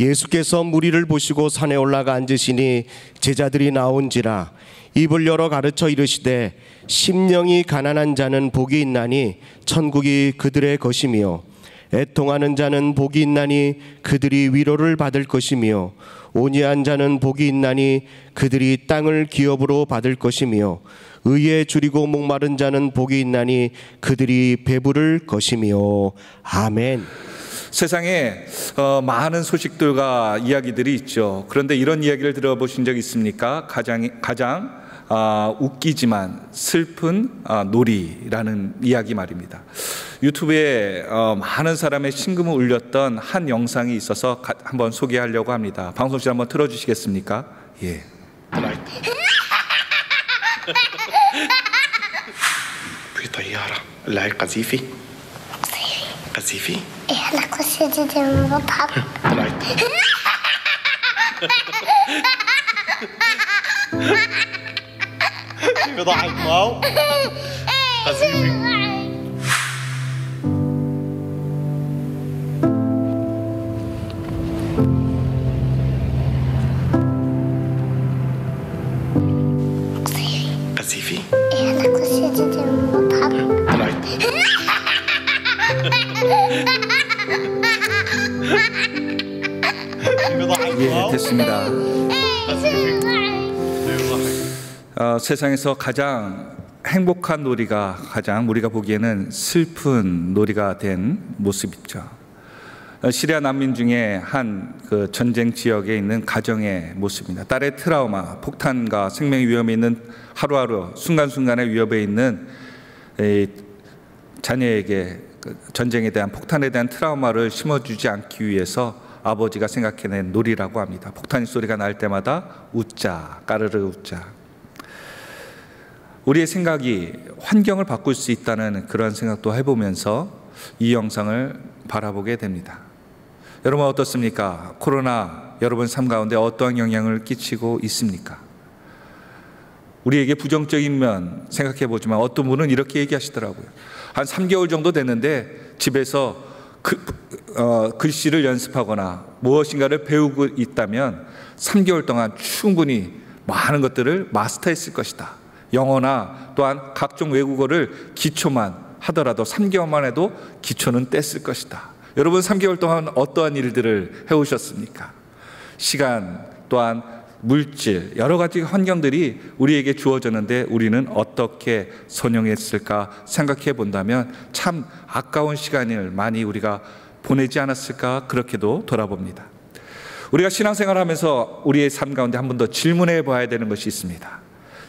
예수께서 무리를 보시고 산에 올라가 앉으시니 제자들이 나온지라 입을 열어 가르쳐 이르시되 심령이 가난한 자는 복이 있나니 천국이 그들의 것이며 애통하는 자는 복이 있나니 그들이 위로를 받을 것이며 온유한 자는 복이 있나니 그들이 땅을 기업으로 받을 것이며 의에 줄이고 목마른 자는 복이 있나니 그들이 배부를 것이며. 아멘. 세상에 많은 소식들과 이야기들이 있죠. 그런데 이런 이야기를 들어보신 적 있습니까? 가장 웃기지만 슬픈 놀이라는 이야기 말입니다. 유튜브에 많은 사람의 심금을 울렸던 한 영상이 있어서 한번 소개하려고 합니다. 방송실 한번 틀어주시겠습니까? 예. في طيارة العيق قذيفي قذيفي ايه انا كنت جديد بضحك بضحك معه قذيفي قذيفي ايه انا كنت جديد بضحك 예, 됐습니다. 세상에서 가장 행복한 놀이가 가장 우리가 보기에는 슬픈 놀이가 된 모습이죠. 시리아 난민 중에 한 그 전쟁 지역에 있는 가정의 모습입니다. 딸의 트라우마, 폭탄과 생명 위험에 있는 하루하루 순간순간의 위협에 있는 자녀에게 전쟁에 대한 폭탄에 대한 트라우마를 심어주지 않기 위해서 아버지가 생각해낸 놀이라고 합니다. 폭탄 소리가 날 때마다 웃자, 까르르 웃자. 우리의 생각이 환경을 바꿀 수 있다는 그런 생각도 해보면서 이 영상을 바라보게 됩니다. 여러분 어떻습니까? 코로나 여러분 삶 가운데 어떠한 영향을 끼치고 있습니까? 우리에게 부정적인 면 생각해 보지만 어떤 분은 이렇게 얘기하시더라고요. 한 3개월 정도 됐는데 집에서 글씨를 연습하거나 무엇인가를 배우고 있다면 3개월 동안 충분히 많은 것들을 마스터했을 것이다. 영어나 또한 각종 외국어를 기초만 하더라도 3개월만 해도 기초는 뗐을 것이다. 여러분 3개월 동안 어떠한 일들을 해오셨습니까? 시간 또한 물질 여러 가지 환경들이 우리에게 주어졌는데 우리는 어떻게 선용했을까 생각해 본다면 참 아까운 시간을 많이 우리가 보내지 않았을까 그렇게도 돌아봅니다. 우리가 신앙생활하면서 우리의 삶 가운데 한 번 더 질문해 봐야 되는 것이 있습니다.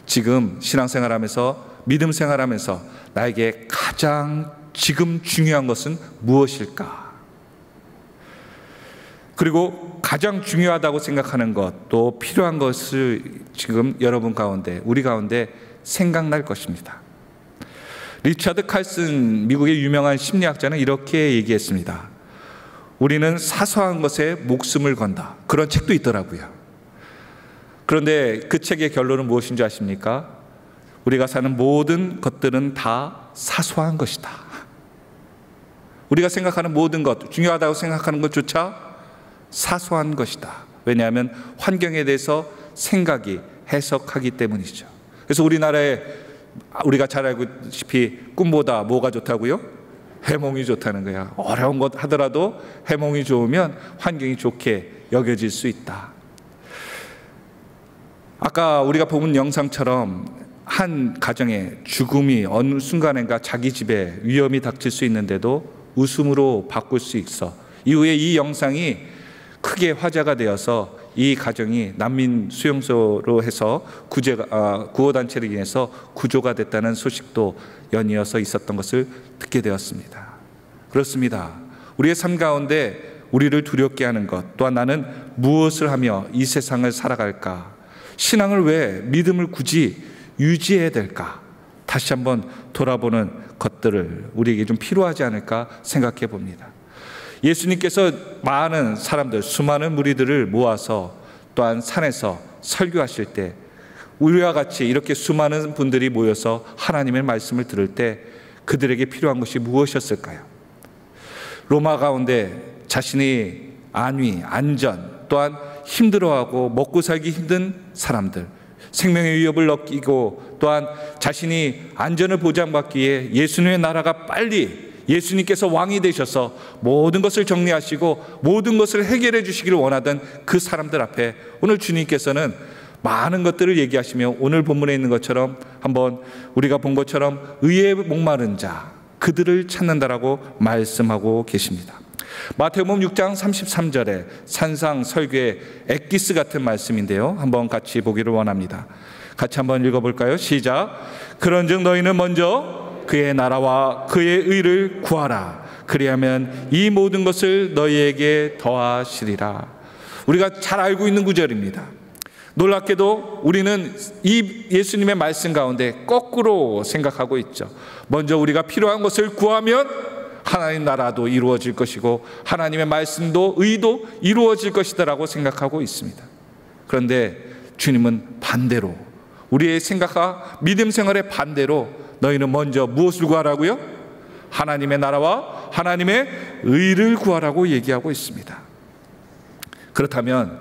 지금 신앙생활하면서 믿음 생활하면서 나에게 가장 지금 중요한 것은 무엇일까? 그리고 가장 중요하다고 생각하는 것, 또 필요한 것을 지금 여러분 가운데, 우리 가운데 생각날 것입니다. 리차드 칼슨 미국의 유명한 심리학자는 이렇게 얘기했습니다. 우리는 사소한 것에 목숨을 건다. 그런 책도 있더라고요. 그런데 그 책의 결론은 무엇인지 아십니까? 우리가 사는 모든 것들은 다 사소한 것이다. 우리가 생각하는 모든 것, 중요하다고 생각하는 것조차 사소한 것이다. 왜냐하면 환경에 대해서 생각이 해석하기 때문이죠. 그래서 우리나라에 우리가 잘 알고있다시피 꿈보다 뭐가 좋다고요? 해몽이 좋다는 거야. 어려운 것 하더라도 해몽이 좋으면 환경이 좋게 여겨질 수 있다. 아까 우리가 본 영상처럼 한 가정의 죽음이 어느 순간인가 자기 집에 위험이 닥칠 수 있는데도 웃음으로 바꿀 수 있어. 이후에 이 영상이 크게 화제가 되어서 이 가정이 난민 수용소로 해서 구호단체를 인해서 구조가 됐다는 소식도 연이어서 있었던 것을 듣게 되었습니다. 그렇습니다. 우리의 삶 가운데 우리를 두렵게 하는 것, 또한 나는 무엇을 하며 이 세상을 살아갈까? 신앙을 왜, 믿음을 굳이 유지해야 될까? 다시 한번 돌아보는 것들을 우리에게 좀 필요하지 않을까 생각해 봅니다. 예수님께서 많은 사람들, 수많은 무리들을 모아서 또한 산에서 설교하실 때 우리와 같이 이렇게 수많은 분들이 모여서 하나님의 말씀을 들을 때 그들에게 필요한 것이 무엇이었을까요? 로마 가운데 자신이 안위, 안전, 또한 힘들어하고 먹고 살기 힘든 사람들, 생명의 위협을 느끼고 또한 자신이 안전을 보장받기 위해 예수님의 나라가 빨리, 예수님께서 왕이 되셔서 모든 것을 정리하시고 모든 것을 해결해 주시기를 원하던 그 사람들 앞에 오늘 주님께서는 많은 것들을 얘기하시며 오늘 본문에 있는 것처럼 한번 우리가 본 것처럼 의에 목마른 자, 그들을 찾는다라고 말씀하고 계십니다. 마태복음 6장 33절에 산상설교의 엑기스 같은 말씀인데요, 한번 같이 보기를 원합니다. 같이 한번 읽어볼까요? 시작. 그런즉 너희는 먼저 그의 나라와 그의 의를 구하라. 그리하면 이 모든 것을 너희에게 더하시리라. 우리가 잘 알고 있는 구절입니다. 놀랍게도 우리는 이 예수님의 말씀 가운데 거꾸로 생각하고 있죠. 먼저 우리가 필요한 것을 구하면 하나님 나라도 이루어질 것이고 하나님의 말씀도 의도 이루어질 것이다라고 생각하고 있습니다. 그런데 주님은 반대로, 우리의 생각과 믿음 생활의 반대로 너희는 먼저 무엇을 구하라고요? 하나님의 나라와 하나님의 의를 구하라고 얘기하고 있습니다. 그렇다면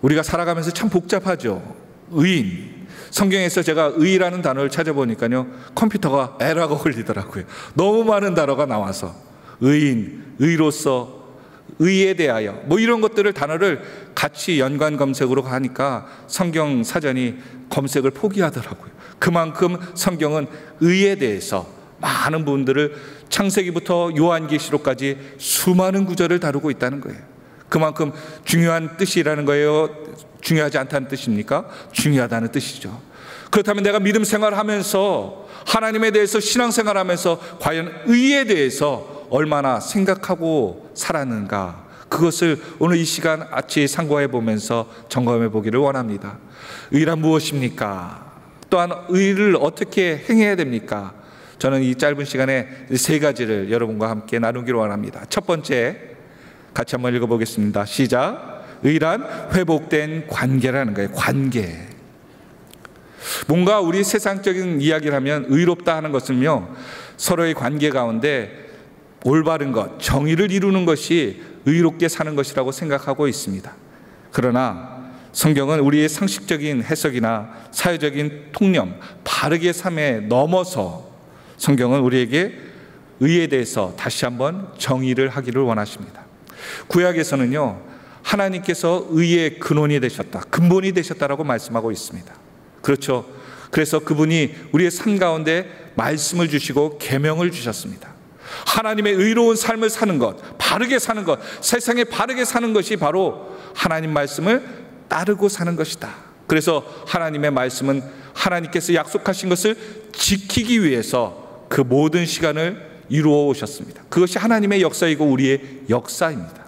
우리가 살아가면서 참 복잡하죠. 의인, 성경에서 제가 의라는 단어를 찾아보니까요, 컴퓨터가 에러가 걸리더라고요. 너무 많은 단어가 나와서 의인, 의로서, 의에 대하여 뭐 이런 것들을 단어를 같이 연관 검색으로 하니까 성경 사전이 검색을 포기하더라고요. 그만큼 성경은 의에 대해서 많은 부분들을 창세기부터 요한계시록까지 수많은 구절을 다루고 있다는 거예요. 그만큼 중요한 뜻이라는 거예요? 중요하지 않다는 뜻입니까? 중요하다는 뜻이죠. 그렇다면 내가 믿음 생활하면서 하나님에 대해서 신앙생활하면서 과연 의에 대해서 얼마나 생각하고 살았는가, 그것을 오늘 이 시간 같이 상고해 보면서 점검해 보기를 원합니다. 의란 무엇입니까? 또한 의를 어떻게 행해야 됩니까? 저는 이 짧은 시간에 세 가지를 여러분과 함께 나누기를 원합니다. 첫 번째, 같이 한번 읽어보겠습니다. 시작. 의란 회복된 관계라는 거예요. 관계. 뭔가 우리 세상적인 이야기를 하면 의롭다 하는 것은요, 서로의 관계 가운데 올바른 것, 정의를 이루는 것이 의롭게 사는 것이라고 생각하고 있습니다. 그러나 성경은 우리의 상식적인 해석이나 사회적인 통념, 바르게 삶에 넘어서 성경은 우리에게 의에 대해서 다시 한번 정의를 하기를 원하십니다. 구약에서는요, 하나님께서 의의 근원이 되셨다, 근본이 되셨다라고 말씀하고 있습니다. 그렇죠. 그래서 그분이 우리의 삶 가운데 말씀을 주시고 계명을 주셨습니다. 하나님의 의로운 삶을 사는 것, 바르게 사는 것, 세상에 바르게 사는 것이 바로 하나님 말씀을 따르고 사는 것이다. 그래서 하나님의 말씀은 하나님께서 약속하신 것을 지키기 위해서 그 모든 시간을 이루어 오셨습니다. 그것이 하나님의 역사이고 우리의 역사입니다.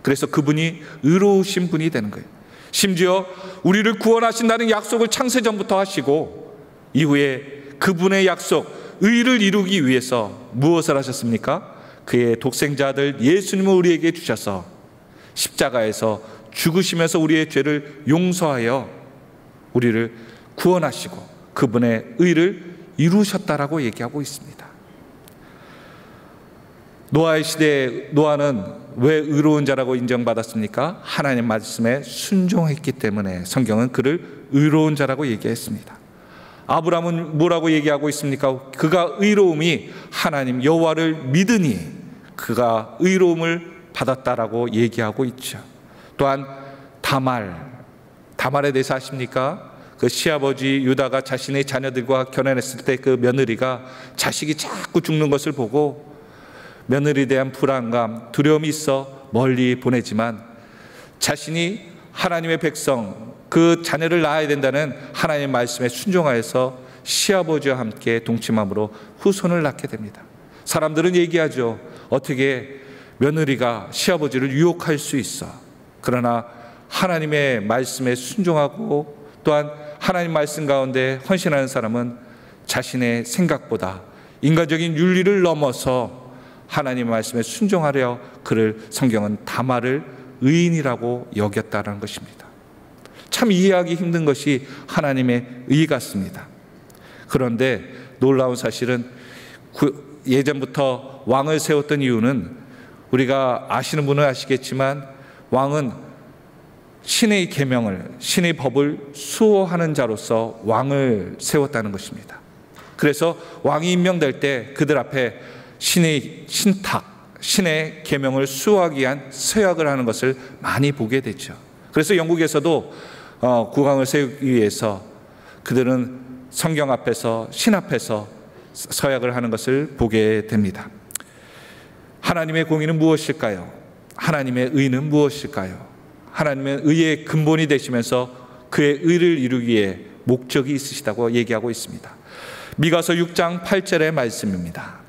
그래서 그분이 의로우신 분이 되는 거예요. 심지어 우리를 구원하신다는 약속을 창세전부터 하시고 이후에 그분의 약속, 의를 이루기 위해서 무엇을 하셨습니까? 그의 독생자 아들 예수님을 우리에게 주셔서 십자가에서 죽으시면서 우리의 죄를 용서하여 우리를 구원하시고 그분의 의를 이루셨다라고 얘기하고 있습니다. 노아의 시대에 노아는 왜 의로운 자라고 인정받았습니까? 하나님 말씀에 순종했기 때문에 성경은 그를 의로운 자라고 얘기했습니다. 아브라함은 뭐라고 얘기하고 있습니까? 그가 의로움이 하나님 여호와를 믿으니 그가 의로움을 받았다라고 얘기하고 있죠. 또한 다말에 대해서 아십니까? 그 시아버지 유다가 자신의 자녀들과 결혼했을 때 그 며느리가 자식이 자꾸 죽는 것을 보고 며느리에 대한 불안감, 두려움이 있어 멀리 보내지만 자신이 하나님의 백성, 그 자녀를 낳아야 된다는 하나님의 말씀에 순종하여서 시아버지와 함께 동침함으로 후손을 낳게 됩니다. 사람들은 얘기하죠. 어떻게 며느리가 시아버지를 유혹할 수 있어. 그러나 하나님의 말씀에 순종하고 또한 하나님 말씀 가운데 헌신하는 사람은 자신의 생각보다 인간적인 윤리를 넘어서 하나님 말씀에 순종하려 그를 성경은 다말을 의인이라고 여겼다는 것입니다. 참 이해하기 힘든 것이 하나님의 의 같습니다. 그런데 놀라운 사실은 예전부터 왕을 세웠던 이유는 우리가 아시는 분은 아시겠지만 왕은 신의 계명을, 신의 법을 수호하는 자로서 왕을 세웠다는 것입니다. 그래서 왕이 임명될 때 그들 앞에 신의 신탁, 신의 계명을 수호하기 위한 서약을 하는 것을 많이 보게 되죠. 그래서 영국에서도 국왕을 세우기 위해서 그들은 성경 앞에서, 신 앞에서 서약을 하는 것을 보게 됩니다. 하나님의 공의는 무엇일까요? 하나님의 의는 무엇일까요? 하나님은 의의 근본이 되시면서 그의 의를 이루기 위해 목적이 있으시다고 얘기하고 있습니다. 미가서 6장 8절의 말씀입니다.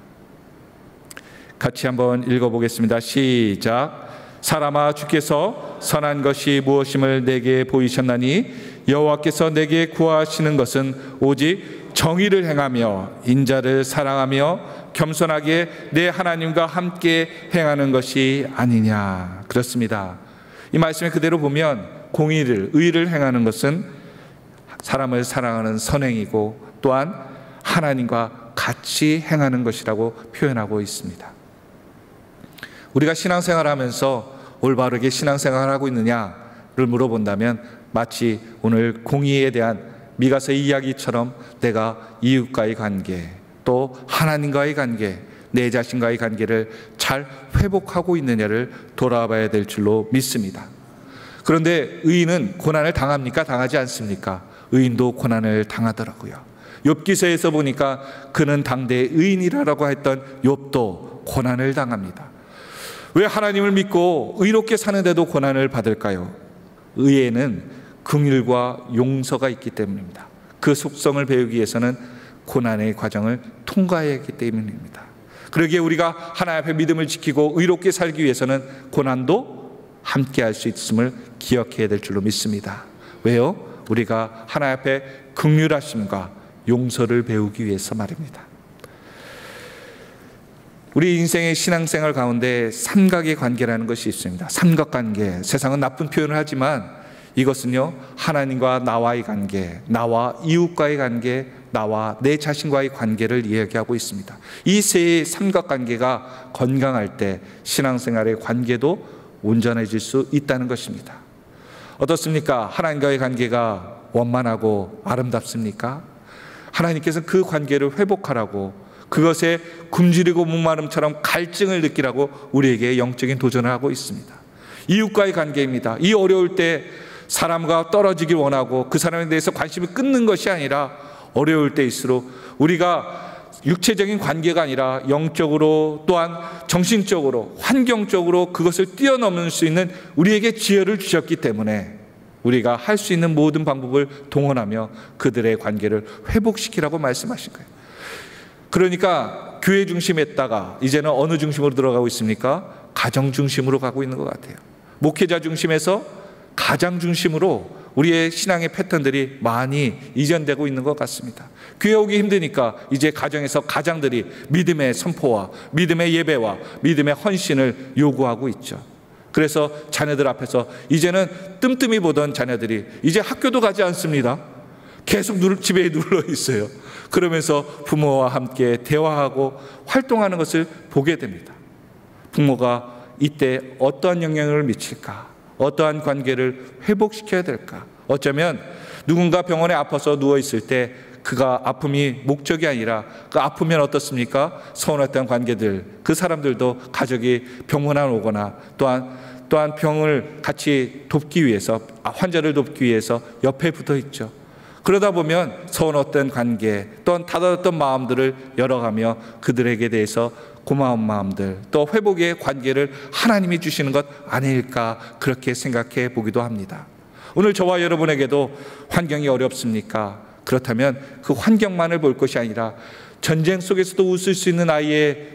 같이 한번 읽어보겠습니다. 시작. 사람아, 주께서 선한 것이 무엇임을 내게 보이셨나니 여호와께서 내게 구하시는 것은 오직 정의를 행하며 인자를 사랑하며 겸손하게 내 하나님과 함께 행하는 것이 아니냐. 그렇습니다. 이 말씀을 그대로 보면 공의를, 의를 행하는 것은 사람을 사랑하는 선행이고 또한 하나님과 같이 행하는 것이라고 표현하고 있습니다. 우리가 신앙생활을 하면서 올바르게 신앙생활을 하고 있느냐를 물어본다면 마치 오늘 공의에 대한 미가서의 이야기처럼 내가 이웃과의 관계, 또 하나님과의 관계, 내 자신과의 관계를 잘 회복하고 있느냐를 돌아봐야 될 줄로 믿습니다. 그런데 의인은 고난을 당합니까? 당하지 않습니까? 의인도 고난을 당하더라고요. 욥기서에서 보니까 그는 당대의 의인이라고 했던 욥도 고난을 당합니다. 왜 하나님을 믿고 의롭게 사는데도 고난을 받을까요? 의에는 긍휼과 용서가 있기 때문입니다. 그 속성을 배우기 위해서는 고난의 과정을 통과해야 하기 때문입니다. 그러기에 우리가 하나님 앞에 믿음을 지키고 의롭게 살기 위해서는 고난도 함께 할 수 있음을 기억해야 될 줄로 믿습니다. 왜요? 우리가 하나님 앞에 긍휼하심과 용서를 배우기 위해서 말입니다. 우리 인생의 신앙생활 가운데 삼각의 관계라는 것이 있습니다. 삼각관계, 세상은 나쁜 표현을 하지만 이것은요, 하나님과 나와의 관계, 나와 이웃과의 관계, 나와 내 자신과의 관계를 이야기하고 있습니다. 이 세 삼각관계가 건강할 때 신앙생활의 관계도 온전해질 수 있다는 것입니다. 어떻습니까? 하나님과의 관계가 원만하고 아름답습니까? 하나님께서 그 관계를 회복하라고, 그것에 굶주리고 목마름처럼 갈증을 느끼라고 우리에게 영적인 도전을 하고 있습니다. 이웃과의 관계입니다. 이 어려울 때 사람과 떨어지길 원하고 그 사람에 대해서 관심을 끊는 것이 아니라 어려울 때일수록 우리가 육체적인 관계가 아니라 영적으로 또한 정신적으로 환경적으로 그것을 뛰어넘을 수 있는 우리에게 지혜를 주셨기 때문에 우리가 할 수 있는 모든 방법을 동원하며 그들의 관계를 회복시키라고 말씀하신 거예요. 그러니까 교회 중심했다가 이제는 어느 중심으로 들어가고 있습니까? 가정 중심으로 가고 있는 것 같아요. 목회자 중심에서 가장 중심으로 우리의 신앙의 패턴들이 많이 이전되고 있는 것 같습니다. 교회 오기 힘드니까 이제 가정에서 가장들이 믿음의 선포와 믿음의 예배와 믿음의 헌신을 요구하고 있죠. 그래서 자녀들 앞에서 이제는 뜸뜸이 보던 자녀들이 이제 학교도 가지 않습니다. 계속 집에 눌러 있어요. 그러면서 부모와 함께 대화하고 활동하는 것을 보게 됩니다. 부모가 이때 어떠한 영향을 미칠까? 어떠한 관계를 회복시켜야 될까? 어쩌면 누군가 병원에 아파서 누워있을 때 그가 아픔이 목적이 아니라 그 아프면 어떻습니까? 서운했던 관계들, 그 사람들도 가족이 병원에 오거나 또한 병을 같이 돕기 위해서, 환자를 돕기 위해서 옆에 붙어 있죠. 그러다 보면 서운했던 관계, 또한 다독였던 마음들을 열어가며 그들에게 대해서 고마운 마음들, 또 회복의 관계를 하나님이 주시는 것 아닐까 그렇게 생각해 보기도 합니다. 오늘 저와 여러분에게도 환경이 어렵습니까? 그렇다면 그 환경만을 볼 것이 아니라 전쟁 속에서도 웃을 수 있는 아이의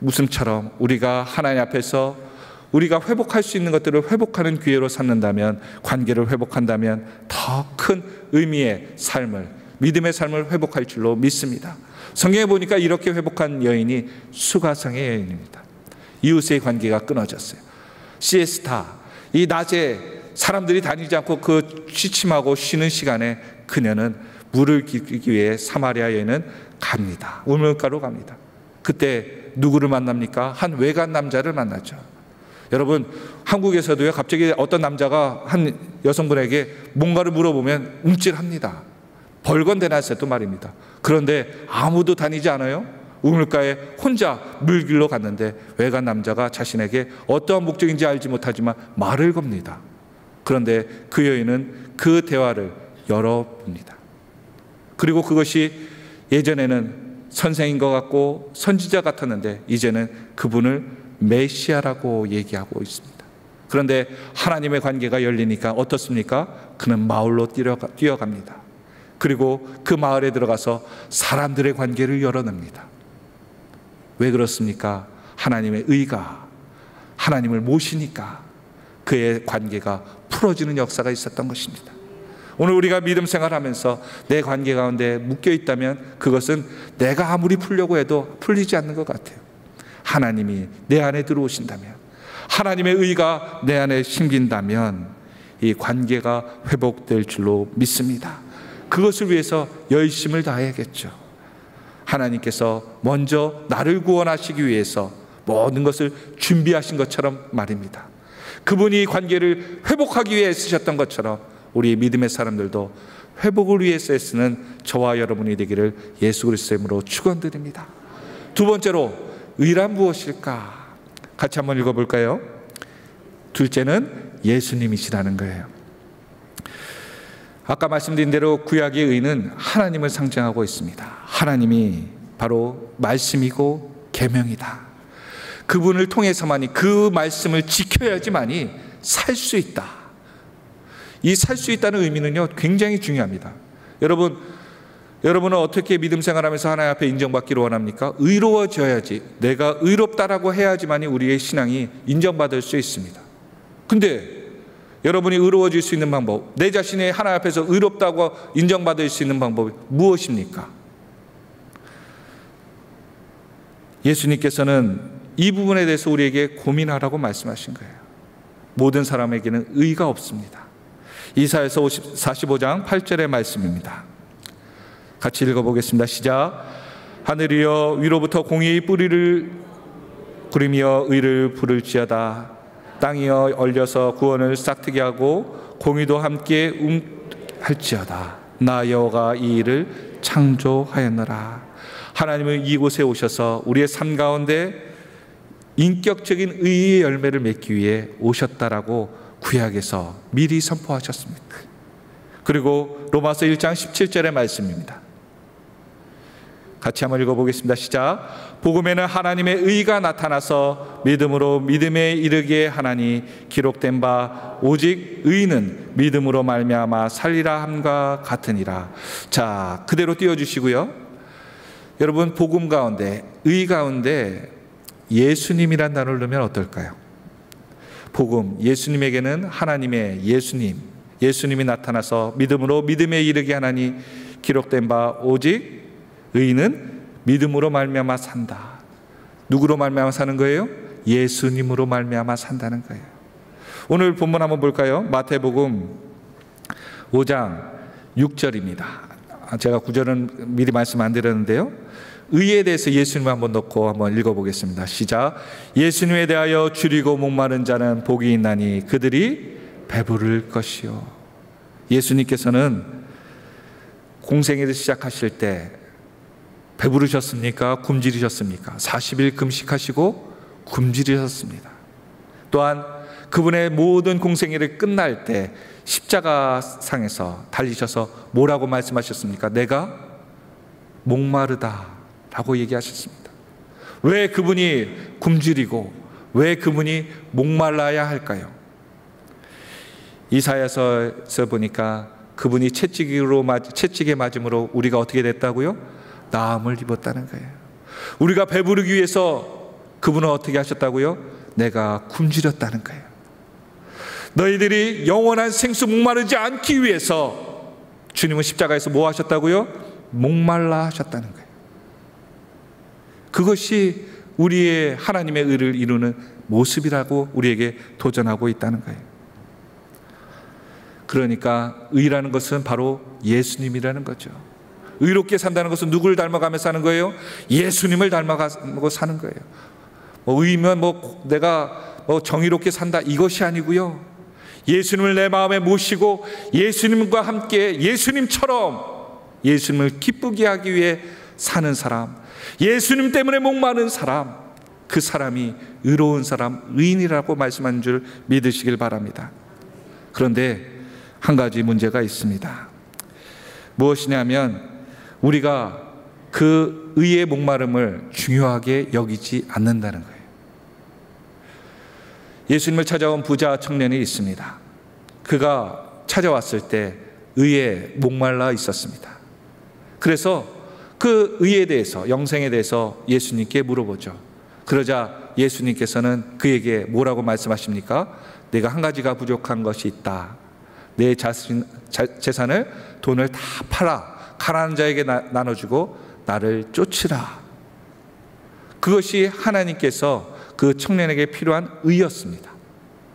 웃음처럼 우리가 하나님 앞에서 우리가 회복할 수 있는 것들을 회복하는 기회로 삼는다면, 관계를 회복한다면 더 큰 의미의 삶을, 믿음의 삶을 회복할 줄로 믿습니다. 성경에 보니까 이렇게 회복한 여인이 수가성의 여인입니다. 이웃의 관계가 끊어졌어요. 시에스타, 이 낮에 사람들이 다니지 않고 그 취침하고 쉬는 시간에 그녀는 물을 기르기 위해 사마리아 여인은 갑니다. 우물가로 갑니다. 그때 누구를 만납니까? 한 외간 남자를 만나죠. 여러분, 한국에서도요, 갑자기 어떤 남자가 한 여성분에게 뭔가를 물어보면 움찔합니다. 벌건대낮에도 말입니다. 그런데 아무도 다니지 않아요? 우물가에 혼자 물길로 갔는데 외간 남자가 자신에게 어떠한 목적인지 알지 못하지만 말을 겁니다. 그런데 그 여인은 그 대화를 열어봅니다. 그리고 그것이 예전에는 선생인 것 같고 선지자 같았는데 이제는 그분을 메시아라고 얘기하고 있습니다. 그런데 하나님의 관계가 열리니까 어떻습니까? 그는 마을로 뛰어갑니다. 그리고 그 마을에 들어가서 사람들의 관계를 열어냅니다. 왜 그렇습니까? 하나님의 의가 하나님을 모시니까 그의 관계가 풀어지는 역사가 있었던 것입니다. 오늘 우리가 믿음 생활하면서 내 관계 가운데 묶여 있다면 그것은 내가 아무리 풀려고 해도 풀리지 않는 것 같아요. 하나님이 내 안에 들어오신다면, 하나님의 의가 내 안에 심긴다면 이 관계가 회복될 줄로 믿습니다. 그것을 위해서 열심을 다해야겠죠. 하나님께서 먼저 나를 구원하시기 위해서 모든 것을 준비하신 것처럼 말입니다. 그분이 관계를 회복하기 위해 쓰셨던 것처럼 우리 믿음의 사람들도 회복을 위해서 쓰는 저와 여러분이 되기를 예수 그리스도의 이름으로 축원드립니다. 두 번째로, 의란 무엇일까? 같이 한번 읽어볼까요? 둘째는 예수님이시라는 거예요. 아까 말씀드린 대로 구약의 의는 하나님을 상징하고 있습니다. 하나님이 바로 말씀이고 계명이다. 그분을 통해서만이, 그 말씀을 지켜야지만이 살 수 있다. 이 살 수 있다는 의미는요, 굉장히 중요합니다. 여러분은 어떻게 믿음 생활하면서 하나님 앞에 인정받기를 원합니까? 의로워져야지, 내가 의롭다라고 해야지만이 우리의 신앙이 인정받을 수 있습니다. 근데 여러분이 의로워질 수 있는 방법, 내 자신이 하나님 앞에서 의롭다고 인정받을 수 있는 방법이 무엇입니까? 예수님께서는 이 부분에 대해서 우리에게 고민하라고 말씀하신 거예요. 모든 사람에게는 의가 없습니다. 이사야서 45장 8절의 말씀입니다. 같이 읽어보겠습니다. 시작. 하늘이여 위로부터 공의의 뿌리를 구르며 의를 부를지어다. 땅이여 얼려서 구원을 싹트게 하고 공의도 함께 할지어다. 나 여호와가 이 일을 창조하였노라. 하나님은 이곳에 오셔서 우리의 삶 가운데 인격적인 의의 열매를 맺기 위해 오셨다라고 구약에서 미리 선포하셨습니다. 그리고 로마서 1장 17절의 말씀입니다. 같이 한번 읽어보겠습니다. 시작. 복음에는 하나님의 의가 나타나서 믿음으로 믿음에 이르게 하나니 기록된 바 오직 의는 믿음으로 말미암아 살리라 함과 같으니라. 자, 그대로 띄워주시고요. 여러분, 복음 가운데, 의 가운데 예수님이란 단어를 넣으면 어떨까요? 복음, 예수님에게는 하나님의 예수님이 나타나서 믿음으로 믿음에 이르게 하나니 기록된 바 오직 의는 믿음으로 말미암아 산다. 누구로 말미암아 사는 거예요? 예수님으로 말미암아 산다는 거예요. 오늘 본문 한번 볼까요? 마태복음 5장 6절입니다. 제가 9절은 미리 말씀 안 드렸는데요. 의에 대해서 예수님 한번 넣고 한번 읽어보겠습니다. 시작. 예수님에 대하여 줄이고 목마른 자는 복이 있나니 그들이 배부를 것이요. 예수님께서는 공생애를 시작하실 때 배부르셨습니까? 굶주리셨습니까? 40일 금식하시고 굶주리셨습니다. 또한 그분의 모든 공생애를 끝날 때 십자가상에서 달리셔서 뭐라고 말씀하셨습니까? 내가 목마르다 라고 얘기하셨습니다. 왜 그분이 굶주리고 왜 그분이 목말라야 할까요? 이사야서에서 보니까 그분이 채찍에 맞음으로 우리가 어떻게 됐다고요? 나음을 입었다는 거예요. 우리가 배부르기 위해서 그분은 어떻게 하셨다고요? 내가 굶주렸다는 거예요. 너희들이 영원한 생수 목마르지 않기 위해서 주님은 십자가에서 뭐 하셨다고요? 목말라 하셨다는 거예요. 그것이 우리의 하나님의 의를 이루는 모습이라고 우리에게 도전하고 있다는 거예요. 그러니까 의라는 것은 바로 예수님이라는 거죠. 의롭게 산다는 것은 누구를 닮아가며 사는 거예요? 예수님을 닮아가고 사는 거예요. 의면 내가 정의롭게 산다 이것이 아니고요. 예수님을 내 마음에 모시고 예수님과 함께 예수님처럼 예수님을 기쁘게 하기 위해 사는 사람, 예수님 때문에 목마른 사람, 그 사람이 의로운 사람, 의인이라고 말씀하는 줄 믿으시길 바랍니다. 그런데 한 가지 문제가 있습니다. 무엇이냐면 우리가 그 의의 목마름을 중요하게 여기지 않는다는 거예요. 예수님을 찾아온 부자 청년이 있습니다. 그가 찾아왔을 때 의에 목말라 있었습니다. 그래서 그 의에 대해서, 영생에 대해서 예수님께 물어보죠. 그러자 예수님께서는 그에게 뭐라고 말씀하십니까? 내가 한 가지가 부족한 것이 있다. 내 재산을, 돈을 다 팔아 가난한 자에게 나눠주고 나를 쫓으라. 그것이 하나님께서 그 청년에게 필요한 의였습니다.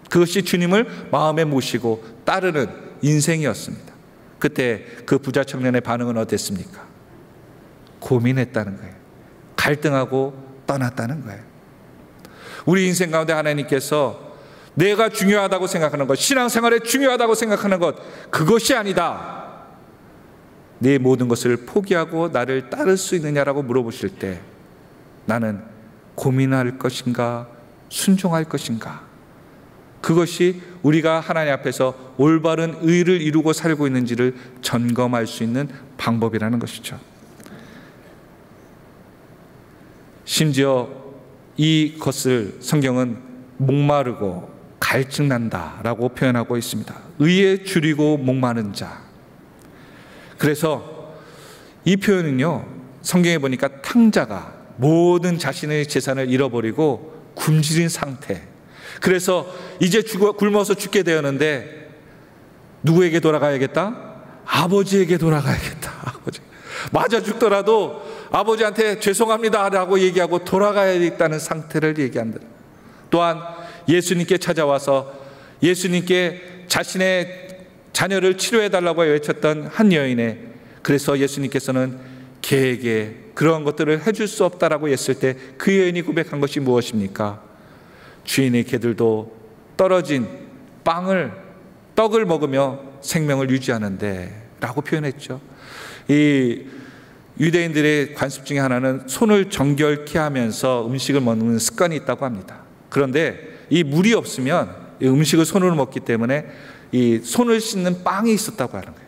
그것이 주님을 마음에 모시고 따르는 인생이었습니다. 그때 그 부자 청년의 반응은 어땠습니까? 고민했다는 거예요. 갈등하고 떠났다는 거예요. 우리 인생 가운데 하나님께서 내가 중요하다고 생각하는 것, 신앙생활에 중요하다고 생각하는 것, 그것이 아니다. 네 모든 것을 포기하고 나를 따를 수 있느냐라고 물어보실 때 나는 고민할 것인가, 순종할 것인가, 그것이 우리가 하나님 앞에서 올바른 의를 이루고 살고 있는지를 점검할 수 있는 방법이라는 것이죠. 심지어 이것을 성경은 목마르고 갈증난다라고 표현하고 있습니다. 의에 줄이고 목마른 자. 그래서 이 표현은요, 성경에 보니까 탕자가 모든 자신의 재산을 잃어버리고 굶주린 상태, 그래서 이제 굶어서 죽게 되었는데 누구에게 돌아가야겠다? 아버지에게 돌아가야겠다. 아버지. 맞아 죽더라도 아버지한테 죄송합니다 라고 얘기하고 돌아가야겠다는 상태를 얘기한다. 또한 예수님께 찾아와서 예수님께 자신의 자녀를 치료해달라고 외쳤던 한 여인의, 그래서 예수님께서는 개에게 그런 것들을 해줄 수 없다라고 했을 때 그 여인이 고백한 것이 무엇입니까? 주인의 개들도 떨어진 떡을 먹으며 생명을 유지하는데 라고 표현했죠. 이 유대인들의 관습 중에 하나는 손을 정결케 하면서 음식을 먹는 습관이 있다고 합니다. 그런데 이 물이 없으면 이 음식을 손으로 먹기 때문에 이 손을 씻는 빵이 있었다고 하는 거예요.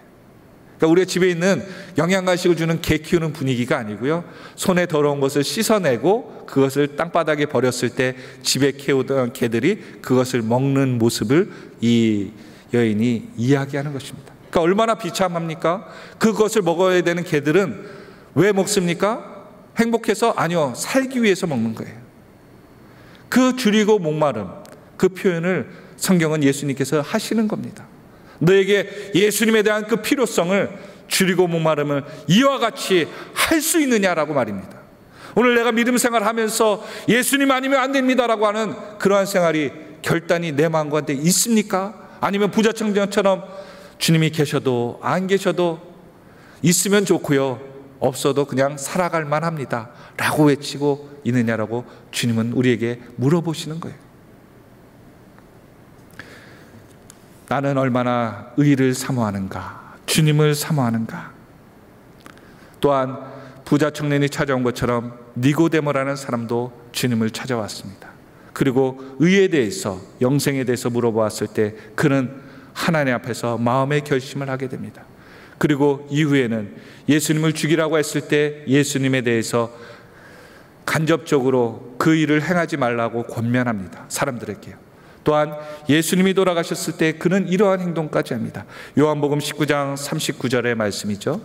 그러니까 우리가 집에 있는 영양간식을 주는 개 키우는 분위기가 아니고요, 손에 더러운 것을 씻어내고 그것을 땅바닥에 버렸을 때 집에 키우던 개들이 그것을 먹는 모습을 이 여인이 이야기하는 것입니다. 그러니까 얼마나 비참합니까? 그것을 먹어야 되는 개들은 왜 먹습니까? 행복해서? 아니요, 살기 위해서 먹는 거예요. 그 줄이고 목마름, 그 표현을 성경은 예수님께서 하시는 겁니다. 너에게 예수님에 대한 그 필요성을 줄이고 목마름을 이와 같이 할 수 있느냐라고 말입니다. 오늘 내가 믿음 생활하면서 예수님 아니면 안 됩니다라고 하는 그러한 생활이 결단이 내 마음 가운데 있습니까? 아니면 부자 청년처럼 주님이 계셔도 안 계셔도 있으면 좋고요, 없어도 그냥 살아갈 만합니다 라고 외치고 있느냐라고 주님은 우리에게 물어보시는 거예요. 나는 얼마나 의를 사모하는가, 주님을 사모하는가. 또한 부자 청년이 찾아온 것처럼 니고데모라는 사람도 주님을 찾아왔습니다. 그리고 의에 대해서, 영생에 대해서 물어보았을 때 그는 하나님 앞에서 마음의 결심을 하게 됩니다. 그리고 이후에는 예수님을 죽이라고 했을 때 예수님에 대해서 간접적으로 그 일을 행하지 말라고 권면합니다, 사람들에게요. 또한 예수님이 돌아가셨을 때 그는 이러한 행동까지 합니다. 요한복음 19장 39절의 말씀이죠.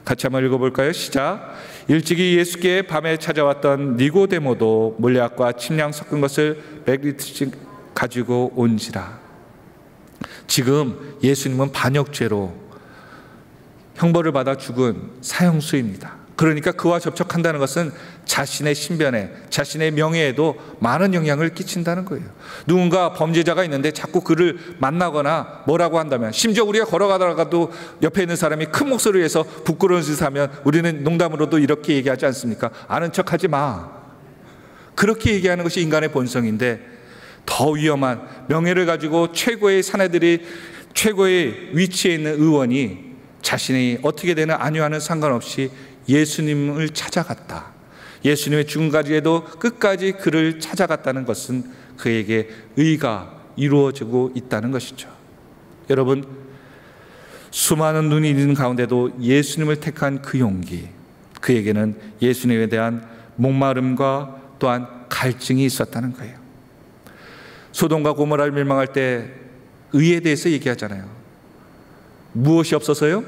같이 한번 읽어볼까요? 시작. 일찍이 예수께 밤에 찾아왔던 니고데모도 몰약과 침량 섞은 것을 100리터씩 가지고 온지라. 지금 예수님은 반역죄로 형벌을 받아 죽은 사형수입니다. 그러니까 그와 접촉한다는 것은 자신의 신변에, 자신의 명예에도 많은 영향을 끼친다는 거예요. 누군가 범죄자가 있는데 자꾸 그를 만나거나 뭐라고 한다면, 심지어 우리가 걸어가다가도 옆에 있는 사람이 큰 목소리로 해서 부끄러운 짓을 하면 우리는 농담으로도 이렇게 얘기하지 않습니까? 아는 척하지 마. 그렇게 얘기하는 것이 인간의 본성인데, 더 위험한 명예를 가지고 최고의 사내들이, 최고의 위치에 있는 의원이 자신이 어떻게 되는 안위와는 상관없이 예수님을 찾아갔다. 예수님의 죽음까지도 끝까지 그를 찾아갔다는 것은 그에게 의가 이루어지고 있다는 것이죠. 여러분, 수많은 눈이 있는 가운데도 예수님을 택한 그 용기, 그에게는 예수님에 대한 목마름과 또한 갈증이 있었다는 거예요. 소돔과 고모라를 멸망할 때 의에 대해서 얘기하잖아요. 무엇이 없어서요?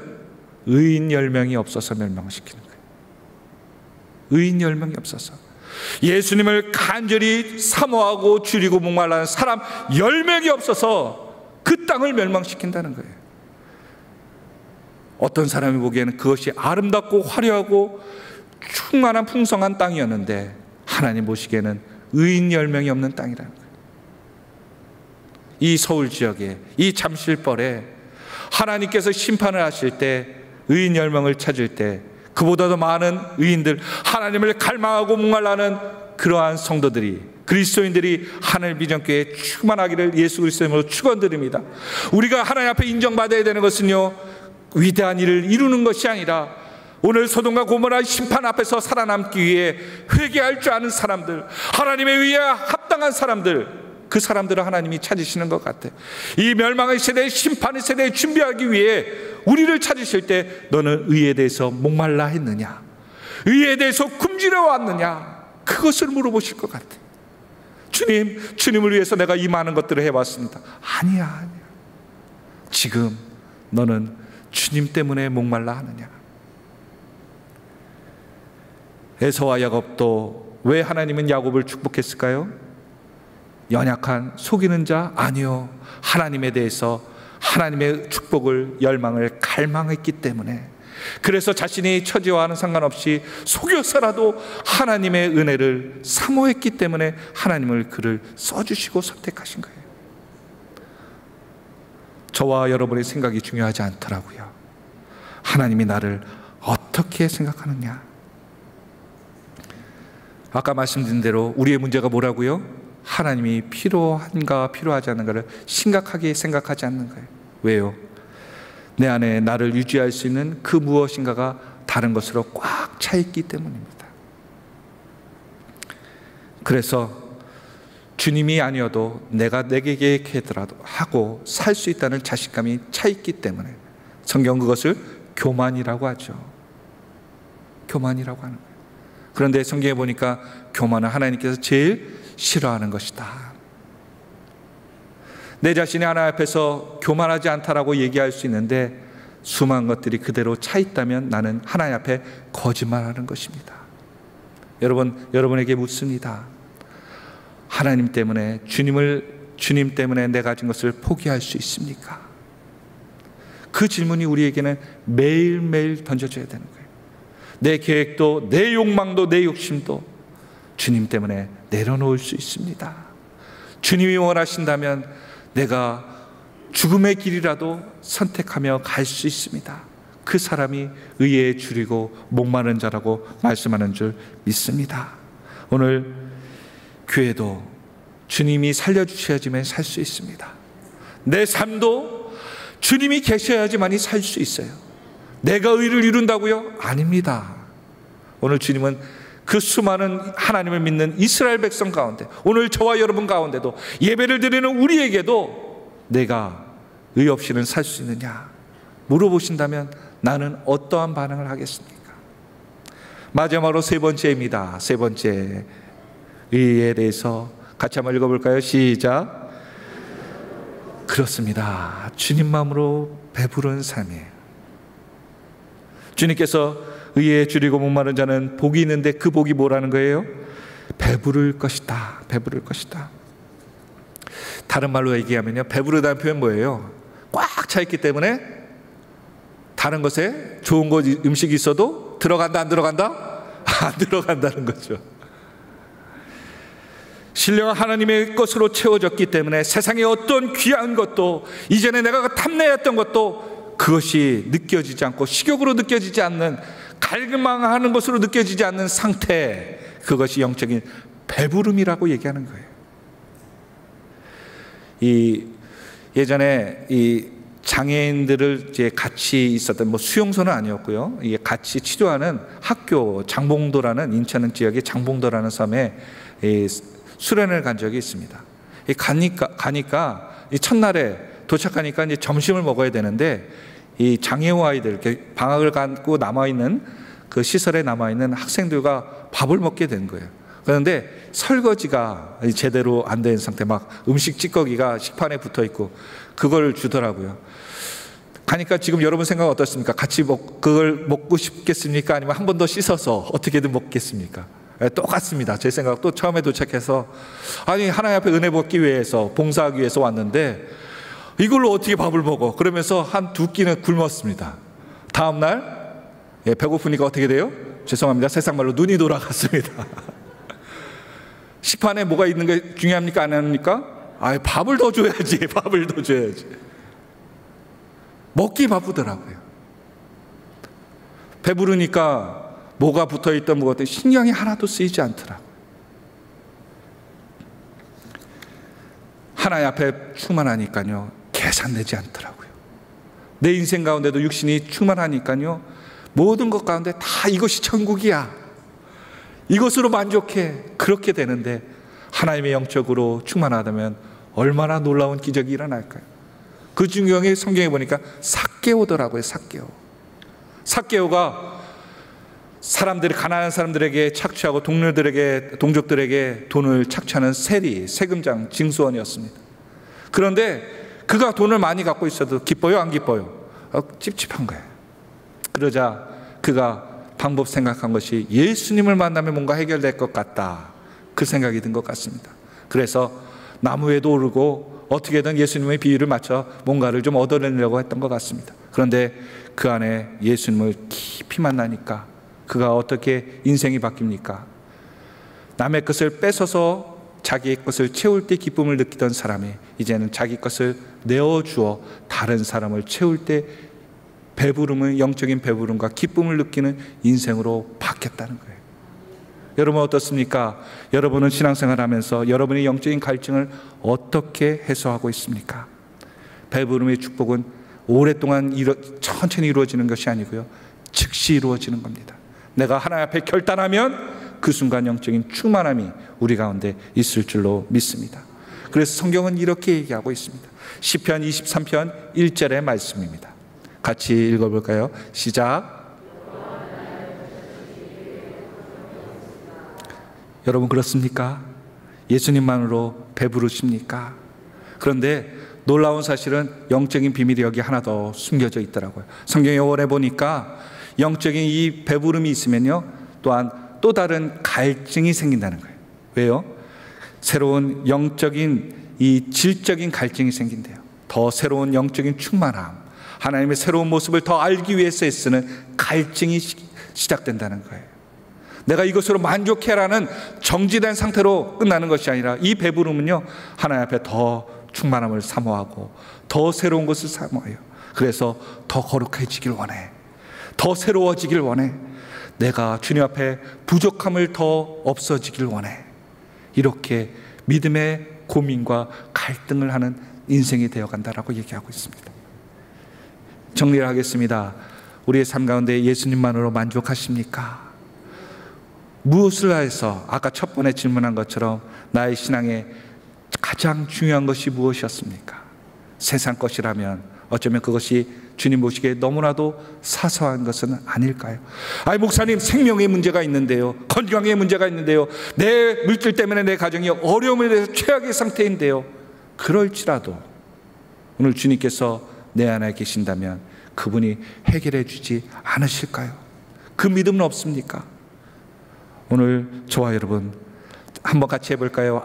의인 10명이 없어서 멸망시키는 거예요. 의인 10명이 없어서. 예수님을 간절히 사모하고 줄이고 목말라는 사람 10명이 없어서 그 땅을 멸망시킨다는 거예요. 어떤 사람이 보기에는 그것이 아름답고 화려하고 충만한 풍성한 땅이었는데, 하나님 보시기에는 의인 10명이 없는 땅이라는 거예요. 이 서울 지역에, 이 잠실벌에 하나님께서 심판을 하실 때, 의인 10명을 찾을 때 그보다도 많은 의인들, 하나님을 갈망하고 목말라는 그러한 성도들이, 그리스도인들이 하늘 비전교회에 충만하기를 예수 그리스도 이름으로 축원드립니다. 우리가 하나님 앞에 인정받아야 되는 것은요, 위대한 일을 이루는 것이 아니라 오늘 소돔과 고모라 심판 앞에서 살아남기 위해 회개할 줄 아는 사람들, 하나님의 의에 합당한 사람들, 그 사람들을 하나님이 찾으시는 것 같아요. 이 멸망의 세대, 심판의 세대에 준비하기 위해 우리를 찾으실 때, 너는 의에 대해서 목말라 했느냐, 의에 대해서 굶주려 왔느냐, 그것을 물어보실 것 같아요. 주님을 위해서 내가 이 많은 것들을 해왔습니다. 아니야. 지금 너는 주님 때문에 목말라 하느냐. 에서와 야곱도 왜 하나님은 야곱을 축복했을까요? 연약한 속이는 자? 아니요. 하나님에 대해서, 하나님의 축복을, 열망을 갈망했기 때문에, 그래서 자신이 처지와는 상관없이 속여서라도 하나님의 은혜를 사모했기 때문에 하나님을 그를 써주시고 선택하신 거예요. 저와 여러분의 생각이 중요하지 않더라고요. 하나님이 나를 어떻게 생각하느냐. 아까 말씀드린 대로 우리의 문제가 뭐라고요? 하나님이 필요한가 필요하지 않은가를 심각하게 생각하지 않는 거예요. 왜요? 내 안에 나를 유지할 수 있는 그 무엇인가가 다른 것으로 꽉 차 있기 때문입니다. 그래서 주님이 아니어도 내가 내게 계획하더라도 하고 살 수 있다는 자신감이 차 있기 때문에 성경 그것을 교만이라고 하죠. 교만이라고 하는 거예요. 그런데 성경에 보니까 교만은 하나님께서 제일 싫어하는 것이다. 내 자신이 하나님 앞에서 교만하지 않다라고 얘기할 수 있는데, 수많은 것들이 그대로 차 있다면 나는 하나님 앞에 거짓말하는 것입니다. 여러분에게 묻습니다. 하나님 때문에, 주님 때문에 내가 가진 것을 포기할 수 있습니까? 그 질문이 우리에게는 매일매일 던져져야 되는 거예요. 내 계획도, 내 욕망도, 내 욕심도 주님 때문에 내려놓을 수 있습니다. 주님이 원하신다면 내가 죽음의 길이라도 선택하며 갈 수 있습니다. 그 사람이 의에 줄이고 목마른 자라고 말씀하는 줄 믿습니다. 오늘 교회도 주님이 살려주셔야지만 살 수 있습니다. 내 삶도 주님이 계셔야지만이 살 수 있어요. 내가 의를 이룬다고요? 아닙니다. 오늘 주님은 그 수많은 하나님을 믿는 이스라엘 백성 가운데, 오늘 저와 여러분 가운데도, 예배를 드리는 우리에게도 내가 의 없이는 살 수 있느냐 물어보신다면 나는 어떠한 반응을 하겠습니까? 마지막으로 세 번째입니다. 세 번째, 의에 대해서 같이 한번 읽어볼까요? 시작. 그렇습니다. 주님 마음으로 배부른 삶이에요. 주님께서 의에 줄이고 목마른 자는 복이 있는데, 그 복이 뭐라는 거예요? 배부를 것이다. 배부를 것이다. 다른 말로 얘기하면요, 배부르다는 표현 뭐예요? 꽉 차 있기 때문에 다른 것에 좋은 것, 음식이 있어도 들어간다, 안 들어간다? 안 들어간다는 거죠. 신령은 하나님의 것으로 채워졌기 때문에 세상의 어떤 귀한 것도, 이전에 내가 탐내했던 것도 그것이 느껴지지 않고 식욕으로 느껴지지 않는, 갈망하는 것으로 느껴지지 않는 상태, 그것이 영적인 배부름이라고 얘기하는 거예요. 예전에 이 장애인들을 이제 같이 있었던, 수용소는 아니었고요, 이게 같이 치료하는 학교, 장봉도라는, 인천 지역의 장봉도라는 섬에 수련을 간 적이 있습니다. 가니까 이 첫날에 도착하니까 이제 점심을 먹어야 되는데, 이 장애우 아이들, 이렇게 방학을 갖고 남아있는 그 시설에 남아있는 학생들과 밥을 먹게 된 거예요. 그런데 설거지가 제대로 안 된 상태, 막 음식 찌꺼기가 식판에 붙어 있고 그걸 주더라고요. 가니까 지금 여러분 생각 어떻습니까? 같이 그걸 먹고 싶겠습니까? 아니면 한 번 더 씻어서 어떻게든 먹겠습니까? 똑같습니다. 제 생각도 처음에 도착해서, 아니 하나님 앞에 은혜 받기 위해서, 봉사하기 위해서 왔는데 이걸로 어떻게 밥을 먹어? 그러면서 한 2끼는 굶었습니다. 다음날 배고프니까 어떻게 돼요? 죄송합니다, 세상말로 눈이 돌아갔습니다. 식판에 뭐가 있는 게 중요합니까? 안 합니까? 밥을 더 줘야지. 밥을 더 줘야지. 먹기 바쁘더라고요. 배부르니까 뭐가 붙어있던 뭐가 신경이 하나도 쓰이지 않더라고요. 하나님 앞에 충만하니까요, 계산되지 않더라고요. 내 인생 가운데도 육신이 충만하니까요, 모든 것 가운데 다 이것이 천국이야, 이것으로 만족해, 그렇게 되는데, 하나님의 영적으로 충만하다면 얼마나 놀라운 기적이 일어날까요? 그 중경에 성경에 보니까 삭개오더라고요. 삭개오가 사람들이, 가난한 사람들에게 착취하고 동족들에게 돈을 착취하는 세금장, 징수원이었습니다. 그런데 그가 돈을 많이 갖고 있어도 기뻐요, 안 기뻐요? 찝찝한 거예요. 그러자 그가 방법 생각한 것이, 예수님을 만나면 뭔가 해결될 것 같다, 그 생각이 든 것 같습니다. 그래서 나무 위에도 오르고 어떻게든 예수님의 비유를 맞춰 뭔가를 좀 얻어내려고 했던 것 같습니다. 그런데 그 안에 예수님을 깊이 만나니까 그가 어떻게 인생이 바뀝니까? 남의 것을 뺏어서 자기의 것을 채울 때 기쁨을 느끼던 사람이 이제는 자기 것을 내어주어 다른 사람을 채울 때 배부름은, 영적인 배부름과 기쁨을 느끼는 인생으로 바뀌었다는 거예요. 여러분 어떻습니까? 여러분은 신앙생활 하면서 여러분의 영적인 갈증을 어떻게 해소하고 있습니까? 배부름의 축복은 오랫동안 천천히 이루어지는 것이 아니고요, 즉시 이루어지는 겁니다. 내가 하나님 앞에 결단하면 그 순간 영적인 충만함이 우리 가운데 있을 줄로 믿습니다. 그래서 성경은 이렇게 얘기하고 있습니다. 시편 23편 1절의 말씀입니다. 같이 읽어볼까요? 시작. 여러분 그렇습니까? 예수님만으로 배부르십니까? 그런데 놀라운 사실은 영적인 비밀이 여기 하나 더 숨겨져 있더라고요. 성경에 오래 보니까 영적인 이 배부름이 있으면요, 또한 또 다른 갈증이 생긴다는 거예요. 왜요? 새로운 영적인 이 질적인 갈증이 생긴대요. 더 새로운 영적인 충만함, 하나님의 새로운 모습을 더 알기 위해서 애쓰는 갈증이 시작된다는 거예요. 내가 이것으로 만족해라는 정지된 상태로 끝나는 것이 아니라, 이 배부름은요, 하나님 앞에 더 충만함을 사모하고 더 새로운 것을 사모해요. 그래서 더 거룩해지길 원해, 더 새로워지길 원해, 내가 주님 앞에 부족함을 더 없어지길 원해. 이렇게 믿음의 고민과 갈등을 하는 인생이 되어간다라고 얘기하고 있습니다. 정리를 하겠습니다. 우리의 삶 가운데 예수님만으로 만족하십니까? 무엇을 해서, 아까 첫 번에 질문한 것처럼 나의 신앙에 가장 중요한 것이 무엇이었습니까? 세상 것이라면 어쩌면 그것이 주님 보시기에 너무나도 사소한 것은 아닐까요? 목사님, 생명의 문제가 있는데요, 건강의 문제가 있는데요, 내 물질 때문에 내 가정이 어려움에 대해서 최악의 상태인데요, 그럴지라도 오늘 주님께서 내 안에 계신다면 그분이 해결해 주지 않으실까요? 그 믿음은 없습니까? 오늘 저와 여러분 한번 같이 해볼까요?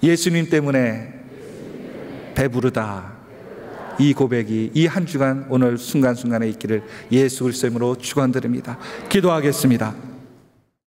예수님 때문에 배부르다. 이 고백이 이 한 주간 오늘 순간순간에 있기를 예수 그리스도의 이름으로 축원드립니다. 기도하겠습니다.